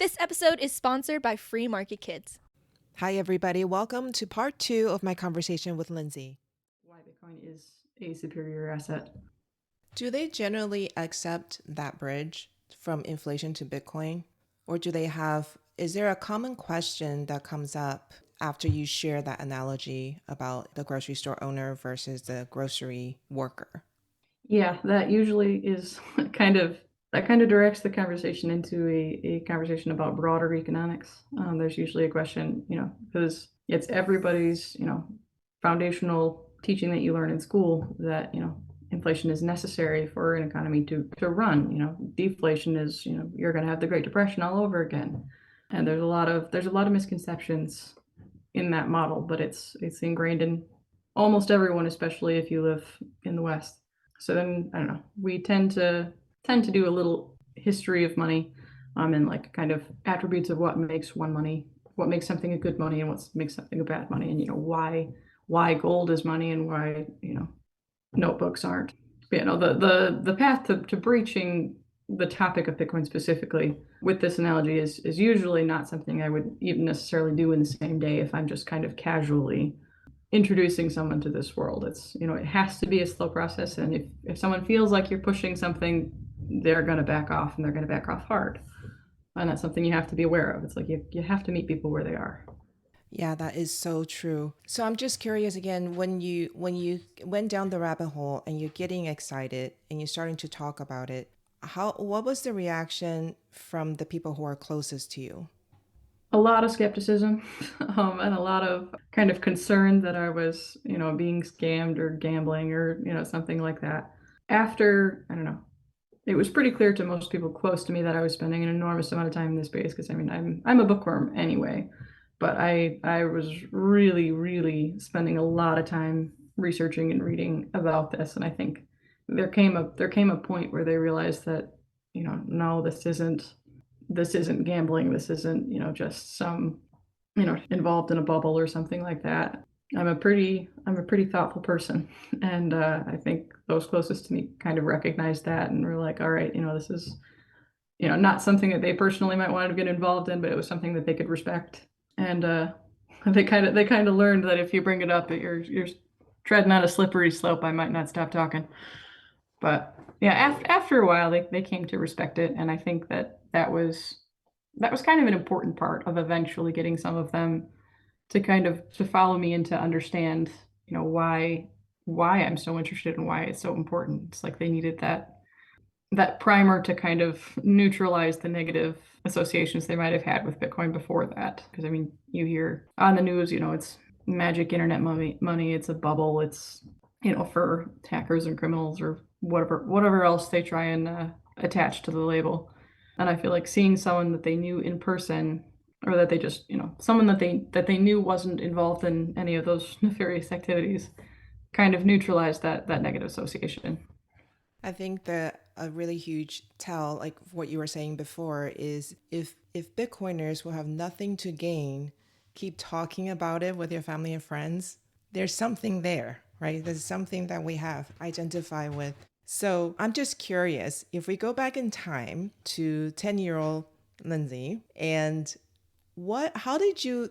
This episode is sponsored by Free Market Kids. Hi, everybody. Welcome to part 2 of my conversation with Lindsay. Why Bitcoin is a superior asset. Do they generally accept that bridge from inflation to Bitcoin? Or is there a common question that comes up after you share that analogy about the grocery store owner versus the grocery worker? Yeah, that usually is that kind of directs the conversation into a conversation about broader economics. There's usually a question, because it's everybody's, foundational teaching that you learn in school that, inflation is necessary for an economy to run. Deflation is, you're going to have the Great Depression all over again. And there's a lot of misconceptions in that model, but it's ingrained in almost everyone, especially if you live in the West. So then I don't know. We tend to do a little history of money, and like kind of attributes of what makes something a good money, and what makes something a bad money, and why gold is money and why notebooks aren't. But, the path to breaching the topic of Bitcoin specifically with this analogy is usually not something I would even necessarily do in the same day if I'm just kind of casually introducing someone to this world. It's, it has to be a slow process. And if someone feels like you're pushing something, they're going to back off, and they're going to back off hard. And that's something you have to be aware of. It's like you have to meet people where they are. Yeah, that is so true. So I'm just curious again, when you went down the rabbit hole and you're getting excited and you're starting to talk about it, what was the reaction from the people who are closest to you? A lot of skepticism, and a lot of kind of concern that I was, being scammed or gambling or, something like that. After, I don't know, it was pretty clear to most people close to me that I was spending an enormous amount of time in this space, because I mean, I'm a bookworm anyway, but I was really, really spending a lot of time researching and reading about this. And I think there came a point where they realized that, no, this isn't gambling. This isn't, just some, involved in a bubble or something like that. I'm a pretty thoughtful person. And I think those closest to me kind of recognized that and were like, all right, this is, not something that they personally might want to get involved in, but it was something that they could respect. And they kind of learned that if you bring it up, that you're treading on a slippery slope. I might not stop talking. But yeah, after a while, they came to respect it, and I think that was kind of an important part of eventually getting some of them to kind of to follow me and to understand, why I'm so interested and why it's so important. It's like they needed that primer to kind of neutralize the negative associations they might have had with Bitcoin before that. Because I mean, you hear on the news, it's magic internet money, it's a bubble, it's for hackers and criminals or whatever else they try and attach to the label. And I feel like seeing someone that they knew in person, or that they just, someone that they knew wasn't involved in any of those nefarious activities, kind of neutralized that negative association. I think that a really huge tell, like what you were saying before, is if Bitcoiners will have nothing to gain, keep talking about it with your family and friends, there's something there, right? There's something that we have identify with. So I'm just curious, if we go back in time to 10-year-old Lindsay, and how did you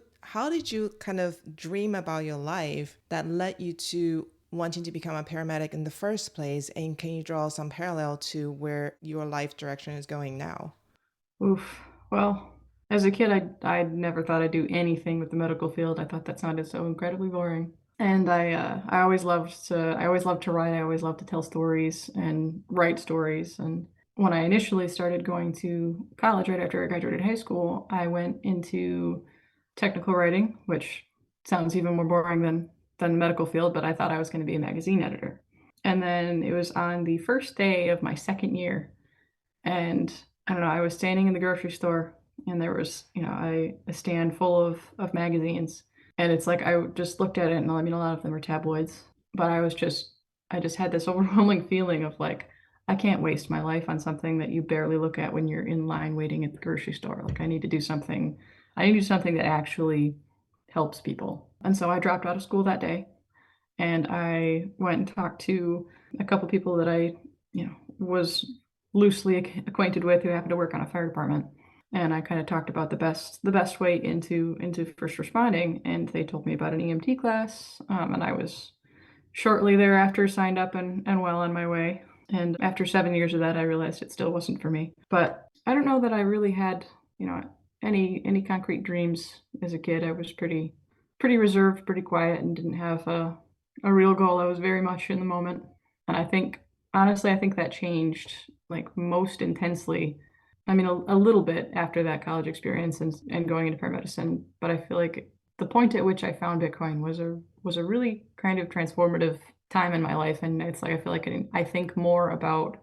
kind of dream about your life that led you to wanting to become a paramedic in the first place? And can you draw some parallel to where your life direction is going now? Oof. Well, as a kid, I never thought I'd do anything with the medical field. I thought that sounded so incredibly boring. And I always loved to write. I always loved to tell stories and write stories. And when I initially started going to college right after I graduated high school, I went into technical writing, which sounds even more boring than the medical field, but I thought I was going to be a magazine editor. And then it was on the first day of my second year, and I don't know, I was standing in the grocery store, and there was, a stand full of magazines. And it's like I just looked at it, and I mean, a lot of them were tabloids, but I just had this overwhelming feeling of like, I can't waste my life on something that you barely look at when you're in line waiting at the grocery store. Like, I need to do something that actually helps people. And so I dropped out of school that day, and I went and talked to a couple people that I, was loosely acquainted with, who happened to work on a fire department. And I kind of talked about the best way into first responding, and they told me about an EMT class, and I was shortly thereafter signed up and well on my way. And after 7 years of that, I realized it still wasn't for me. But I don't know that I really had, you know, any concrete dreams as a kid. I was pretty reserved, pretty quiet, and didn't have a real goal. I was very much in the moment. And I think, honestly, I think that changed like most intensely. I mean, a little bit after that college experience and going into paramedicine, but I feel like the point at which I found Bitcoin was a really kind of transformative time in my life, and it's like I feel like I think more about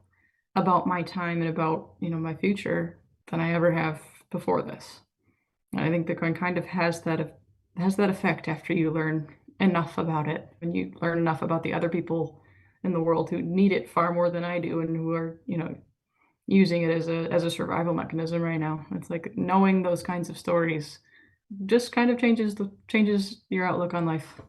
my time and about my future than I ever have before this. And I think Bitcoin kind of has that effect after you learn enough about it, and you learn enough about the other people in the world who need it far more than I do and who are using it as a survival mechanism right now. It's like knowing those kinds of stories just kind of changes your outlook on life.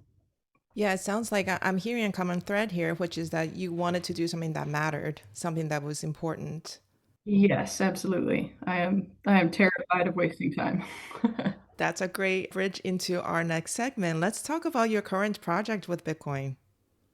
Yeah, it sounds like I'm hearing a common thread here, which is that you wanted to do something that mattered, something that was important. Yes, absolutely. I am terrified of wasting time. That's a great bridge into our next segment. Let's talk about your current project with Bitcoin.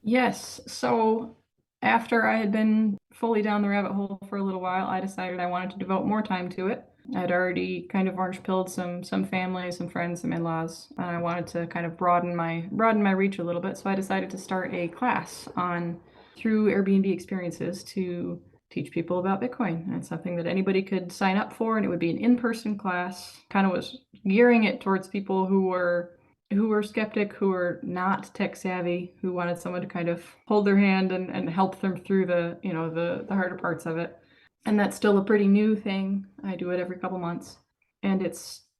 Yes. So after I had been fully down the rabbit hole for a little while, I decided I wanted to devote more time to it. I'd already kind of orange pilled some family, some friends, some in-laws, and I wanted to kind of broaden my reach a little bit. So I decided to start a class on through Airbnb experiences to teach people about Bitcoin. And it's something that anybody could sign up for, and it would be an in-person class. Kind of was gearing it towards people who were skeptic, who were not tech savvy, who wanted someone to kind of hold their hand and help them through the harder parts of it. And that's still a pretty new thing. I do it every couple months. And I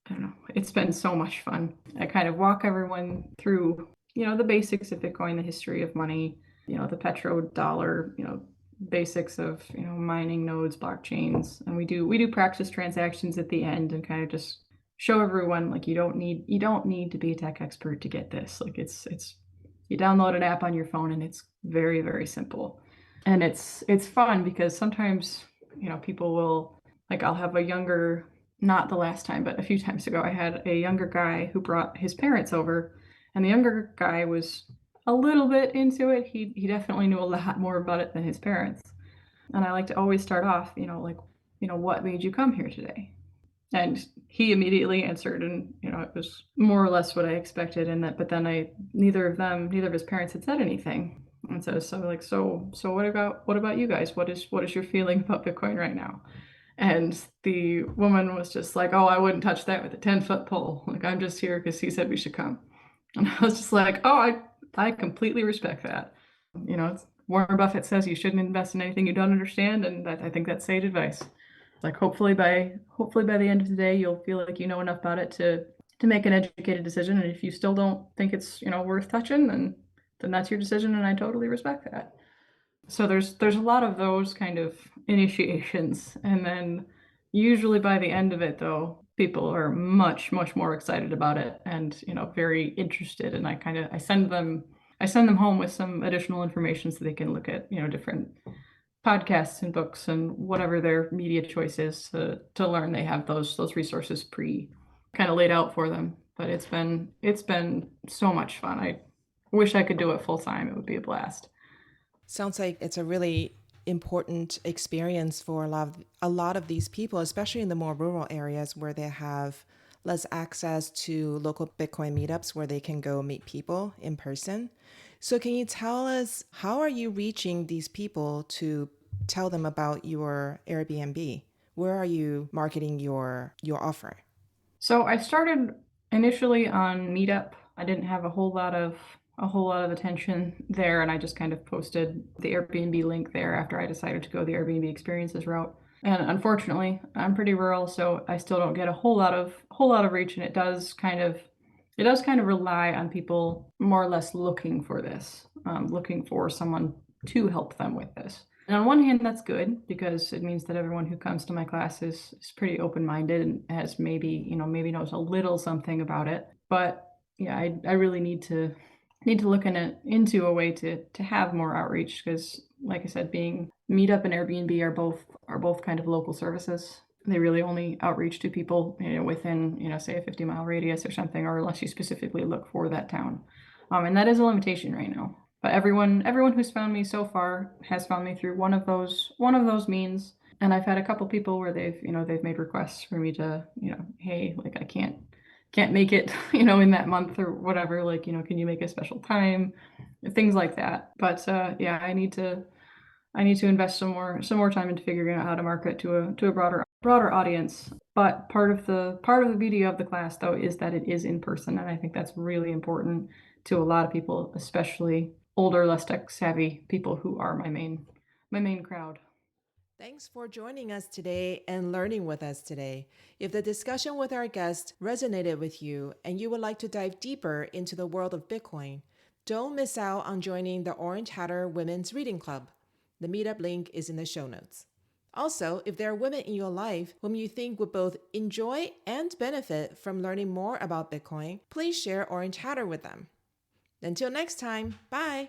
don't know, it's been so much fun. I kind of walk everyone through, the basics of Bitcoin, the history of money, the petrodollar, basics of, mining nodes, blockchains. And we do practice transactions at the end and kind of just show everyone like you don't need to be a tech expert to get this. Like it's you download an app on your phone and it's very, very simple. And it's fun because sometimes, people will, like, I'll have a younger, not the last time, but a few times ago I had a younger guy who brought his parents over, and the younger guy was a little bit into it. He definitely knew a lot more about it than his parents. And I like to always start off, like, what made you come here today? And he immediately answered, and it was more or less what I expected. And that, but then neither of his parents had said anything. And so what about you guys? What is your feeling about Bitcoin right now? And the woman was just like, oh, I wouldn't touch that with a 10-foot pole. Like, I'm just here because he said we should come. And I was just like, oh, I completely respect that. Warren Buffett says you shouldn't invest in anything you don't understand, and I think that's sage advice. Like, hopefully by the end of the day, you'll feel like you know enough about it to make an educated decision. And if you still don't think it's worth touching, then that's your decision, and I totally respect that. So there's a lot of those kind of initiations, and then usually by the end of it, though, people are much more excited about it and very interested. And I send them home with some additional information so they can look at different podcasts and books and whatever their media choice is to learn. They have those resources kind of laid out for them. But it's been so much fun. I wish I could do it full time. It would be a blast. Sounds like it's a really important experience for a lot of these people, especially in the more rural areas where they have less access to local Bitcoin meetups where they can go meet people in person. So can you tell us, how are you reaching these people to tell them about your Airbnb? Where are you marketing your offer? So I started initially on Meetup. I didn't have a whole lot of attention there, and I just kind of posted the Airbnb link there after I decided to go the Airbnb experiences route. And unfortunately, I'm pretty rural, so I still don't get a whole lot of reach, and it does kind of rely on people more or less looking for this, looking for someone to help them with this. And on one hand, that's good because it means that everyone who comes to my class is pretty open-minded and has maybe knows a little something about it. But yeah, I really need to look into a way to have more outreach because, like I said, being Meetup and Airbnb are both kind of local services. They really only outreach to people, within, say a 50-mile radius or something, or unless you specifically look for that town. And that is a limitation right now. But everyone who's found me so far has found me through one of those means. And I've had a couple people where they've made requests for me to, hey, like I can't make it, in that month or whatever, like, can you make a special time? Things like that. But yeah, I need to invest some more time into figuring out how to market to a broader audience. But part of the beauty of the class though is that it is in person, and I think that's really important to a lot of people, especially older, less tech savvy people who are my main crowd. Thanks for joining us today and learning with us today. If the discussion with our guest resonated with you and you would like to dive deeper into the world of Bitcoin, don't miss out on joining the Orange Hatter Women's Reading Club. The meetup link is in the show notes. Also, if there are women in your life whom you think would both enjoy and benefit from learning more about Bitcoin, please share Orange Hatter with them. Until next time, bye!